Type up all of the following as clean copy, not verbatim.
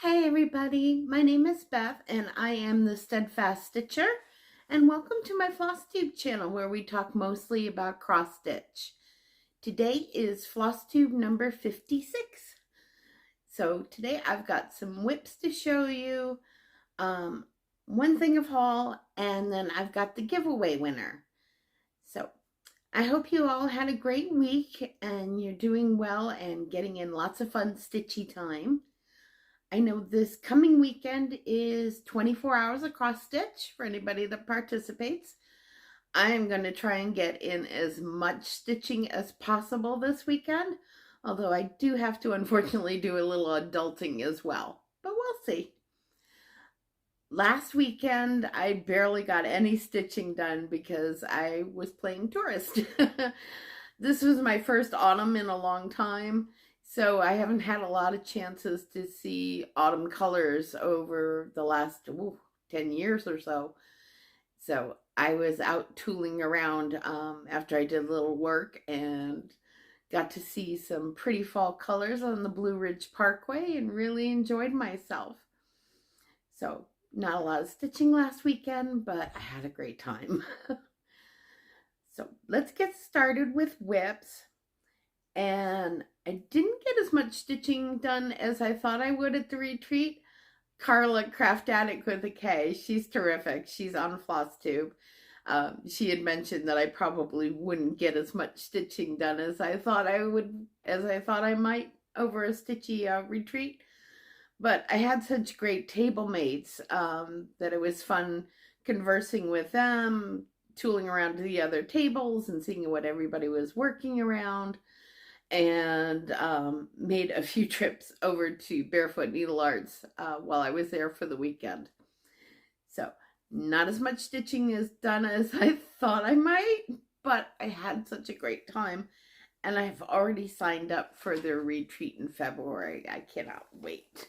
Hey everybody, my name is Beth and I am the Steadfast Stitcher, and welcome to my Flosstube channel where we talk mostly about cross stitch. Today is Flosstube number 56. So today I've got some whips to show you, one thing of haul, and then I've got the giveaway winner. So I hope you all had a great week and you're doing well and getting in lots of fun stitchy time. I know this coming weekend is 24 hours of cross stitch for anybody that participates. I am going to try and get in as much stitching as possible this weekend, although I do have to unfortunately do a little adulting as well, but we'll see. Last weekend, I barely got any stitching done because I was playing tourist. This was my first autumn in a long time, so I haven't had a lot of chances to see autumn colors over the last 10 years or so. So I was out tooling around after I did a little work and got to see some pretty fall colors on the Blue Ridge Parkway and really enjoyed myself. So not a lot of stitching last weekend, but I had a great time. So let's get started with whips. And I didn't get as much stitching done as I thought I would at the retreat. Carla, Craft Addict with a K, she's terrific. She's on Flosstube. She had mentioned that I probably wouldn't get as much stitching done as I thought I would, as I thought I might over a stitchy retreat. But I had such great table mates that it was fun conversing with them, tooling around to the other tables and seeing what everybody was working around, and made a few trips over to Barefoot Needle Arts while I was there for the weekend. So not as much stitching is done as I thought I might, but I had such a great time, and I've already signed up for their retreat in February. I cannot wait.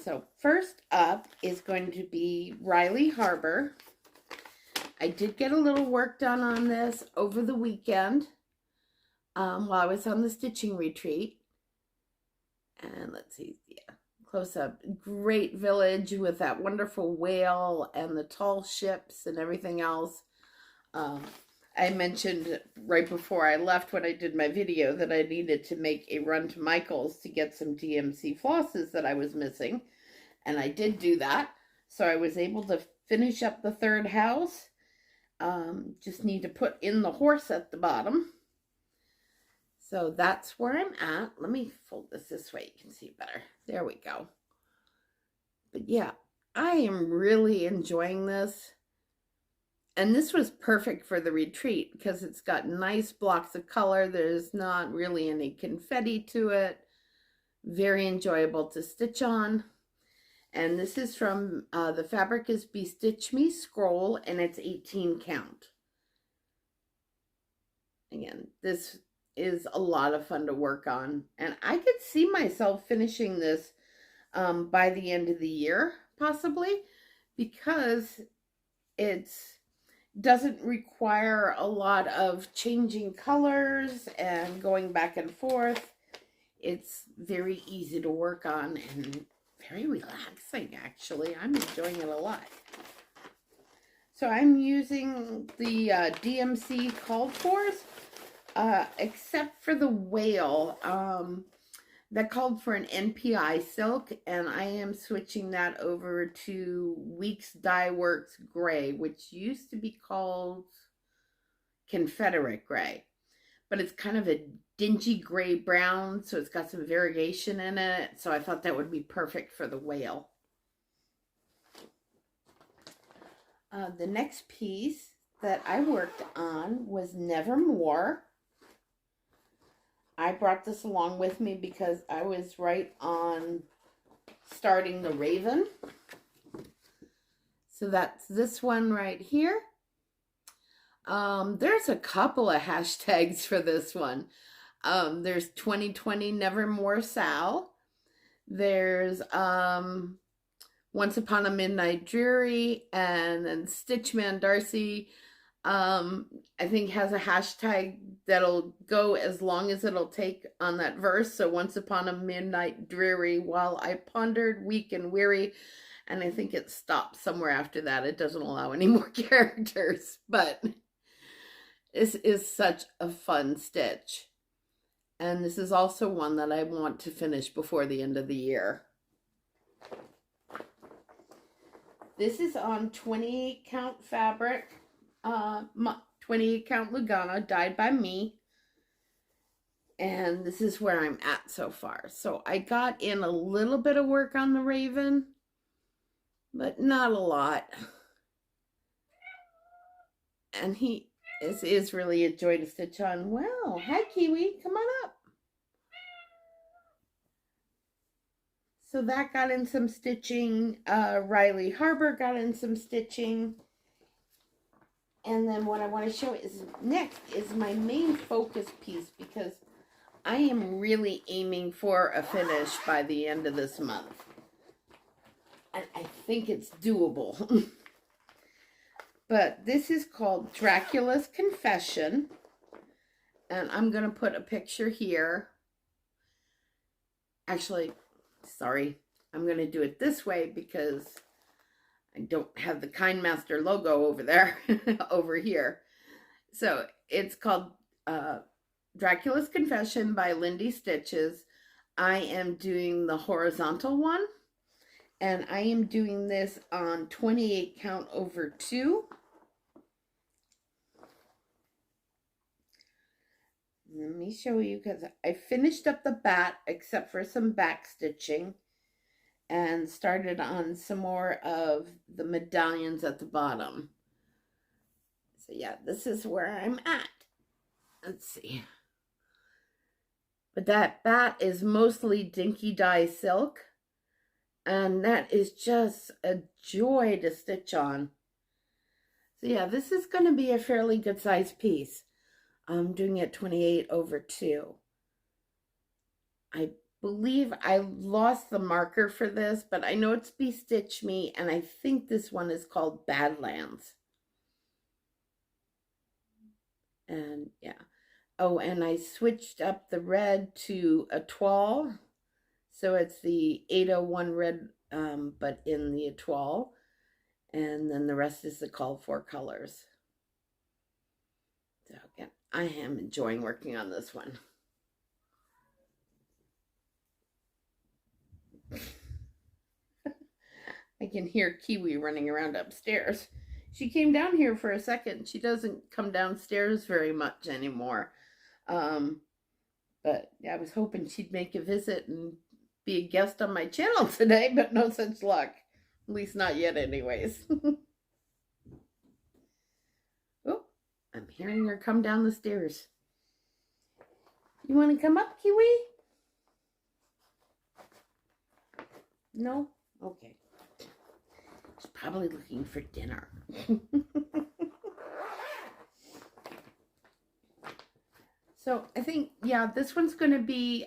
So first up is going to be Riley Harbor. I did get a little work done on this over the weekend while I was on the stitching retreat. And let's see, yeah, close up. Great village with that wonderful whale and the tall ships and everything else. I mentioned right before I left when I did my video that I needed to make a run to Michael's to get some DMC flosses that I was missing. And I did do that. So I was able to finish up the third house. Just need to put in the horse at the bottom. So that's where I'm at. Let me fold this way. You can see better. There we go. But yeah, I am really enjoying this. And this was perfect for the retreat because it's got nice blocks of color. There's not really any confetti to it. Very enjoyable to stitch on. And this is from the fabric is Bestitch Me Scroll, and it's 18 count. Again, this is a lot of fun to work on, and I could see myself finishing this by the end of the year, possibly, because it doesn't require a lot of changing colors and going back and forth. It's very easy to work on and very relaxing, actually. I'm enjoying it a lot. So I'm using the DMC called fors, except for the whale that called for an NPI silk, and I am switching that over to Weeks Dye Works Gray, which used to be called Confederate Gray, but it's kind of a dingy gray brown, so it's got some variegation in it, so I thought that would be perfect for the whale. The next piece that I worked on was Nevermore. I brought this along with me because I was right on starting the Raven. So that's this one right here. There's a couple of hashtags for this one. There's 2020 Nevermore Sal. There's Once Upon a Midnight Dreary, and then Stitchman Darcy I think has a hashtag that'll go as long as it'll take on that verse. So once upon a midnight dreary, while I pondered, weak and weary, and I think it stops somewhere after that. It doesn't allow any more characters, but this is such a fun stitch. And this is also one that I want to finish before the end of the year. This is on 28 count fabric, 28 count Lugano, dyed by me. And this is where I'm at so far. So I got in a little bit of work on the Raven, but not a lot. And he is really a joy to stitch on. Well, hi Kiwi, come on up. So that got in some stitching. Riley Harbor got in some stitching. And then what I want to show is next is my main focus piece, because I am really aiming for a finish by the end of this month. And I think it's doable. But this is called Dracula's Confession. And I'm going to put a picture here. Actually, sorry, I'm going to do it this way because I don't have the Kind Master logo over there, over here. So it's called Dracula's Confession by Lindy Stitches. I am doing the horizontal one, and I am doing this on 28 count over 2. Let me show you, because I finished up the bat except for some back stitching and started on some more of the medallions at the bottom. So yeah, this is where I'm at. Let's see. But that bat is mostly dinky dye silk, and that is just a joy to stitch on. So yeah, this is going to be a fairly good size piece. I'm doing it 28 over 2. I believe I lost the marker for this, but I know it's Be Stitch Me, and I think this one is called Badlands. And yeah. Oh, and I switched up the red to a toile. So it's the 801 red, but in the toile. And then the rest is the called for colors. So again, I am enjoying working on this one. I can hear Kiwi running around upstairs. She came down here for a second. She doesn't come downstairs very much anymore. But yeah, I was hoping she'd make a visit and be a guest on my channel today, but no such luck. At least not yet anyways. Oh, I'm hearing her come down the stairs. You want to come up, Kiwi? No? Okay. She's probably looking for dinner. So I think, yeah, this one's going to be,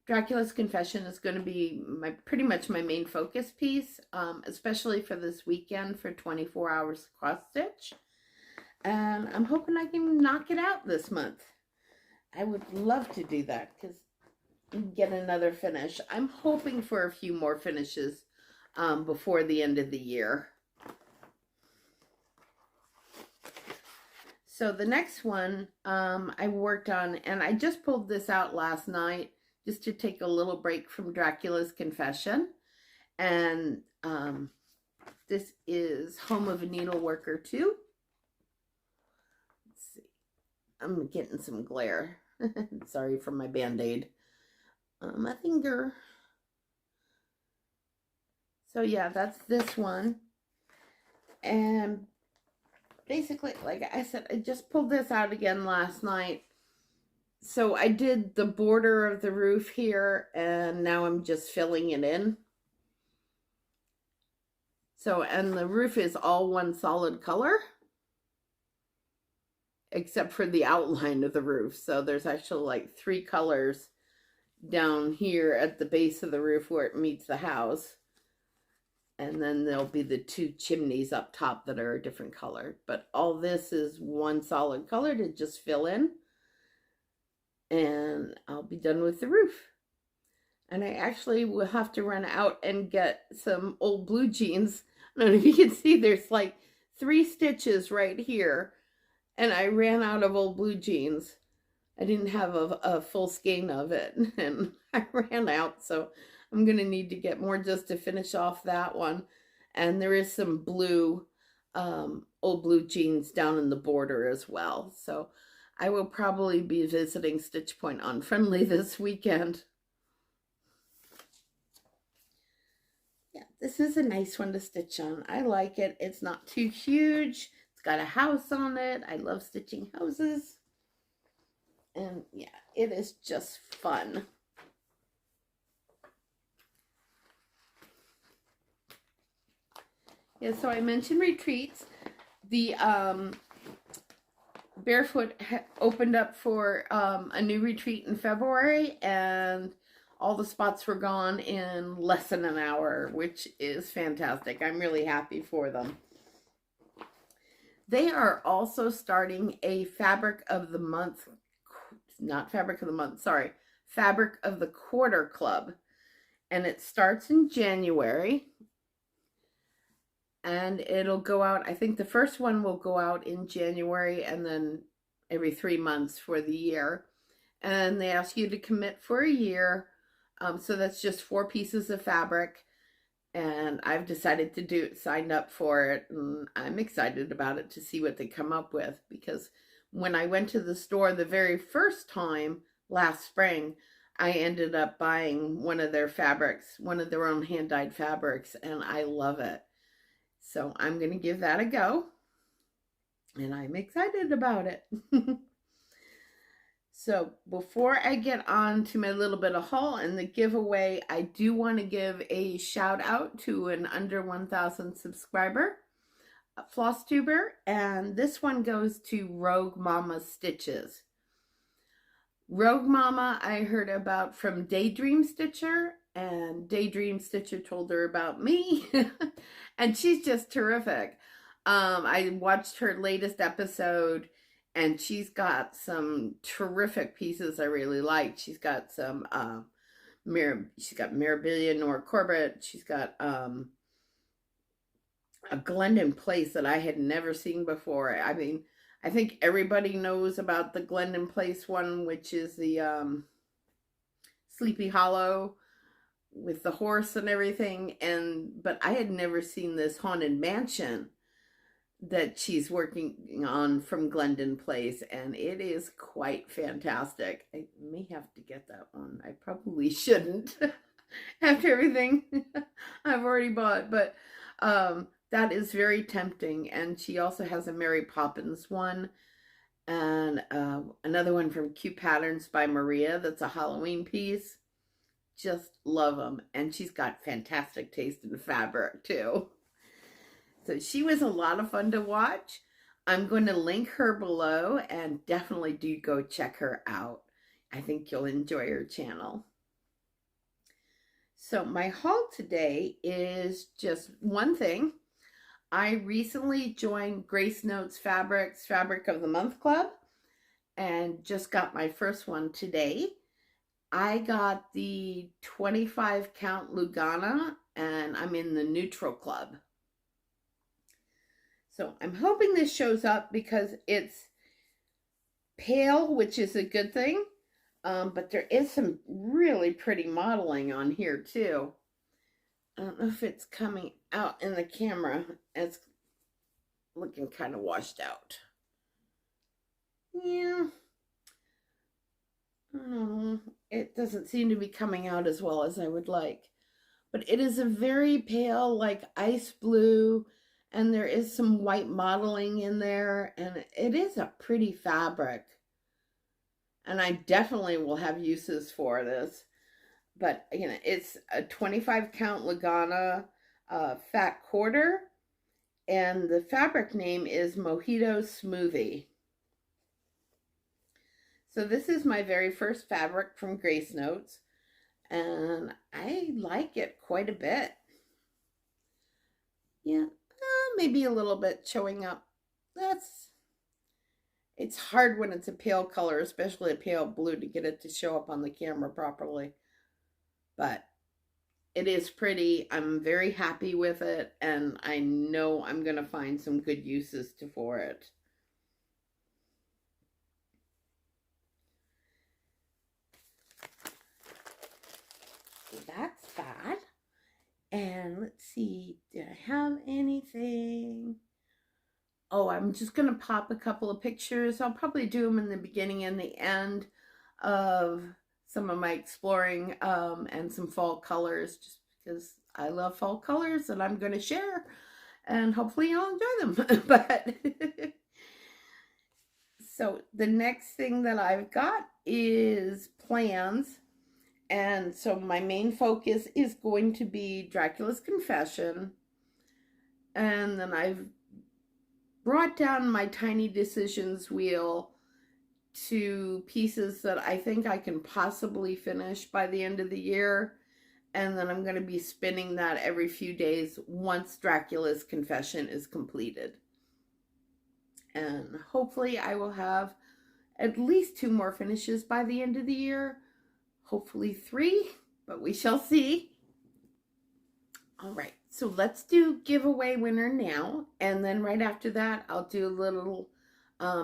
Dracula's Confession is going to be pretty much my main focus piece, especially for this weekend for 24 hours cross stitch. And I'm hoping I can knock it out this month. I would love to do that because get another finish. I'm hoping for a few more finishes before the end of the year. So the next one I worked on, and I just pulled this out last night just to take a little break from Dracula's Confession. And this is Home of a Needleworker 2. Let's see. I'm getting some glare. Sorry for my Band-Aid. My finger. So yeah, that's this one. And basically, like I said, I just pulled this out again last night. So I did the border of the roof here, and now I'm just filling it in. So, and the roof is all one solid color, except for the outline of the roof. So there's actually like 3 colors down here at the base of the roof where it meets the house. And then there'll be the 2 chimneys up top that are a different color. But all this is one solid color to just fill in. And I'll be done with the roof. And I actually will have to run out and get some old blue jeans. I don't know if you can see, there's like 3 stitches right here. And I ran out of old blue jeans. I didn't have a full skein of it. And I ran out. So I'm going to need to get more just to finish off that one. And there is some blue, old blue jeans down in the border as well. So I will probably be visiting Stitch Point on Friendly this weekend. Yeah, this is a nice one to stitch on. I like it. It's not too huge. It's got a house on it. I love stitching houses. And yeah, it is just fun. Yeah, so I mentioned retreats. The Barefoot opened up for a new retreat in February, and all the spots were gone in less than an hour, which is fantastic. I'm really happy for them. They are also starting a Fabric of the Month, not Fabric of the Month, sorry, Fabric of the Quarter Club. And it starts in January. And it'll go out, I think the first one will go out in January and then every 3 months for the year. And they ask you to commit for a year. So that's just 4 pieces of fabric. And I've decided to signed up for it. And I'm excited about it to see what they come up with. Because when I went to the store the very first time last spring, I ended up buying one of their fabrics, one of their own hand-dyed fabrics. And I love it. So I'm going to give that a go, and I'm excited about it. So before I get on to my little bit of haul and the giveaway, I do want to give a shout out to an under 1,000 subscriber, Flosstuber, and this one goes to Rogue Mama Stitches. Rogue Mama I heard about from Daydream Stitcher, and Daydream Stitcher told her about me. And she's just terrific. I watched her latest episode, and she's got some terrific pieces I really liked. She's got some Mirabilia Nora Corbett. She's got a Glendon Place that I had never seen before. I mean, I think everybody knows about the Glendon Place one, which is the Sleepy Hollow with the horse and everything, but I had never seen this Haunted Mansion that she's working on from Glendon Place, and it is quite fantastic. I may have to get that one. I probably shouldn't after everything I've already bought, but that is very tempting. And she also has a Mary Poppins one, and another one from Cute Patterns by Maria that's a Halloween piece. Just love them. And she's got fantastic taste in fabric too. So she was a lot of fun to watch. I'm going to link her below, and definitely do go check her out. I think you'll enjoy her channel. So my haul today is just one thing. I recently joined Grace Notes Fabrics Fabric of the Month Club, and just got my first one today. I got the 25 count Lugana, and I'm in the neutral club. So I'm hoping this shows up because it's pale, which is a good thing. But there is some really pretty modeling on here too. I don't know if it's coming out in the camera. It's looking kind of washed out. Yeah. It doesn't seem to be coming out as well as I would like. But it is a very pale, like ice blue, and there is some white modeling in there, and it is a pretty fabric. And I definitely will have uses for this. But, you know, it's a 25 count Lugana fat quarter, and the fabric name is Mojito Smoothie. So this is my very first fabric from Grace Notes, and I like it quite a bit. Yeah, maybe a little bit showing up. It's hard when it's a pale color, especially a pale blue, to get it to show up on the camera properly. But it is pretty. I'm very happy with it, and I know I'm going to find some good uses for it. So that's that. And let's see, did I have anything? Oh, I'm just going to pop a couple of pictures. I'll probably do them in the beginning and the end of some of my exploring and some fall colors, just because I love fall colors and I'm going to share, and hopefully you'll enjoy them. But so the next thing that I've got is plans. And so my main focus is going to be Dracula's Confession. And then I've brought down my tiny decisions wheel to pieces that I think I can possibly finish by the end of the year. And then I'm going to be spinning that every few days once Dracula's Confession is completed. And hopefully I will have at least 2 more finishes by the end of the year. Hopefully 3, but we shall see. All right, so let's do giveaway winner now. And then right after that, I'll do a little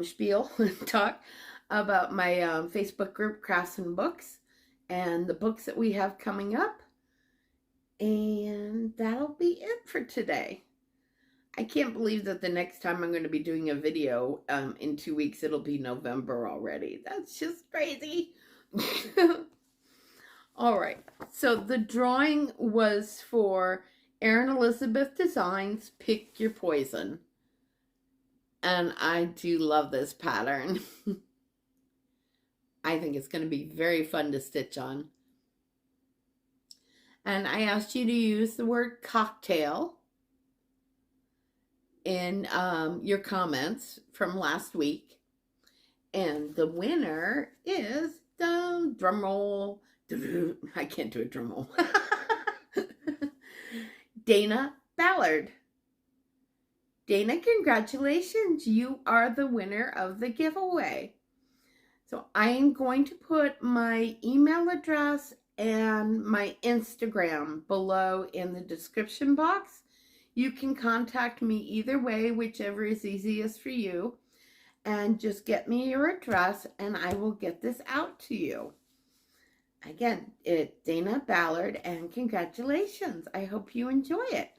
spiel and talk about my Facebook group, Crafts and Books, and the books that we have coming up. And that'll be it for today. I can't believe that the next time I'm going to be doing a video in 2 weeks, it'll be November already. That's just crazy. All right, so the drawing was for Erin Elizabeth Designs, Pick Your Poison. And I do love this pattern. I think it's going to be very fun to stitch on. And I asked you to use the word cocktail in your comments from last week. And the winner is, drum roll, I can't do a drum roll, Dana Ballard. Dana, congratulations. You are the winner of the giveaway. So I am going to put my email address and my Instagram below in the description box. You can contact me either way, whichever is easiest for you. And just get me your address and I will get this out to you. Again, it's Dana Ballard, and congratulations. I hope you enjoy it.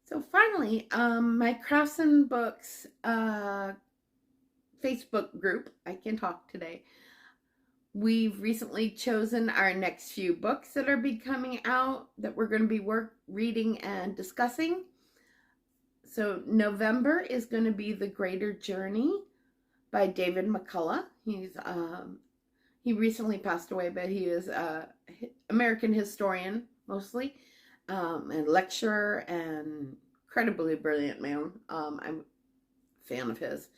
So finally, my Crafts and Books Facebook group, I can talk today. We've recently chosen our next few books that are be coming out that we're going to be reading and discussing. So November is going to be The Greater Journey by David McCullough. He recently passed away, but he is an American historian mostly, and lecturer, and incredibly brilliant man. I'm a fan of his.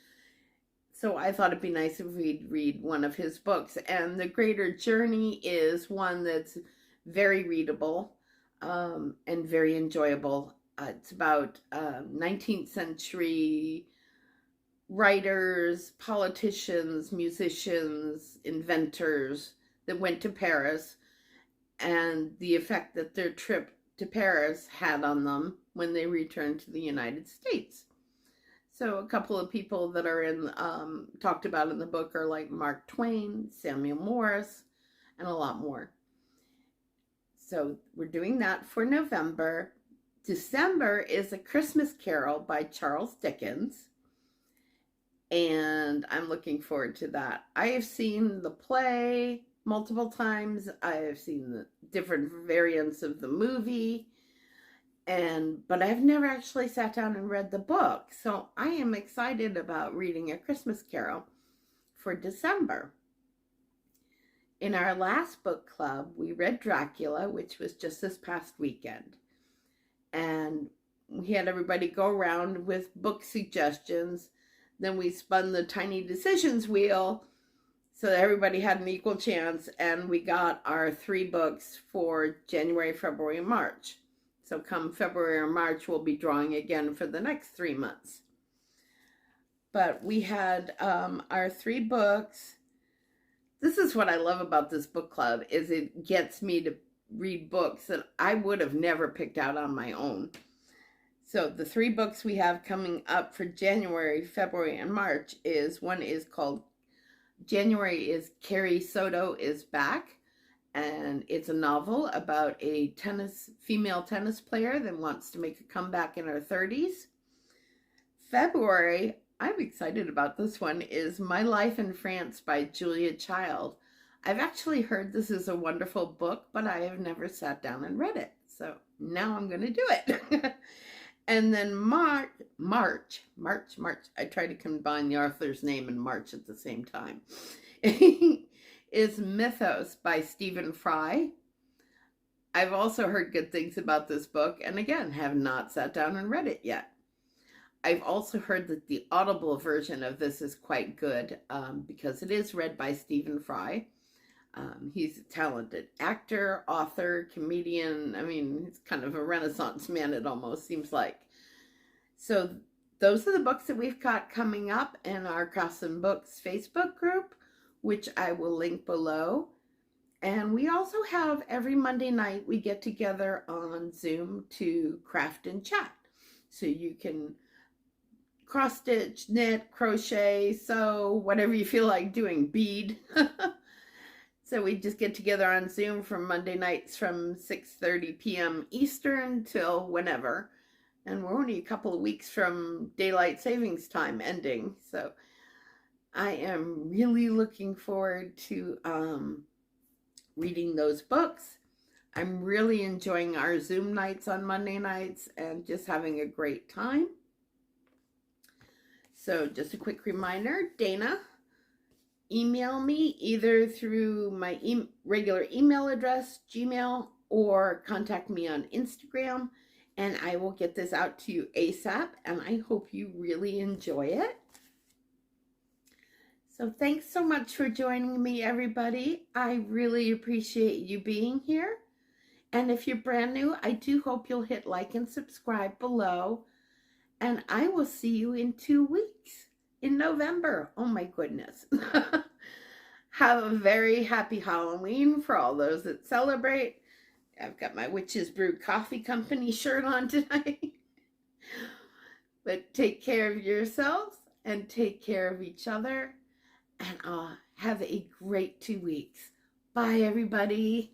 So I thought it'd be nice if we'd read one of his books. And The Greater Journey is one that's very readable and very enjoyable. It's about 19th century writers, politicians, musicians, inventors that went to Paris, and the effect that their trip to Paris had on them when they returned to the United States. So a couple of people that are talked about in the book are like Mark Twain, Samuel Morse, and a lot more. So we're doing that for November. December is A Christmas Carol by Charles Dickens. And I'm looking forward to that. I have seen the play multiple times. I have seen the different variants of the movie. But I've never actually sat down and read the book. So I am excited about reading A Christmas Carol for December. In our last book club, we read Dracula, which was just this past weekend. And we had everybody go around with book suggestions. Then we spun the tiny decisions wheel so that everybody had an equal chance. And we got our 3 books for January, February, and March. So come February or March, we'll be drawing again for the next 3 months. But we had our 3 books. This is what I love about this book club, is it gets me to read books that I would have never picked out on my own. So the 3 books we have coming up for January, February, and March one is called, January is Carrie Soto is Back. And it's a novel about a female tennis player that wants to make a comeback in her 30s. February, I'm excited about this one, is My Life in France by Julia Child. I've actually heard this is a wonderful book, but I have never sat down and read it. So now I'm going to do it. And then March. I try to combine the author's name and March at the same time. Is Mythos by Stephen Fry. I've also heard good things about this book, and again, have not sat down and read it yet. I've also heard that the Audible version of this is quite good, because it is read by Stephen Fry. He's a talented actor, author, comedian. I mean, he's kind of a Renaissance man, it almost seems like. So those are the books that we've got coming up in our Crafts & Books Facebook group, which I will link below. And we also have every Monday night, we get together on Zoom to craft and chat. So you can cross stitch, knit, crochet, sew, whatever you feel like doing, bead. So we just get together on Zoom from Monday nights from 6:30 p.m. Eastern till whenever. And we're only a couple of weeks from daylight savings time ending. So I am really looking forward to reading those books. I'm really enjoying our Zoom nights on Monday nights and just having a great time. So just a quick reminder, Dana, email me either through my regular email address, Gmail, or contact me on Instagram, and I will get this out to you ASAP, and I hope you really enjoy it. So thanks so much for joining me, everybody. I really appreciate you being here. And if you're brand new, I do hope you'll hit like and subscribe below. And I will see you in 2 weeks, in November. Oh my goodness. Have a very happy Halloween for all those that celebrate. I've got my Witch's Brew Coffee Company shirt on tonight. But take care of yourselves and take care of each other. And have a great 2 weeks. Bye, everybody.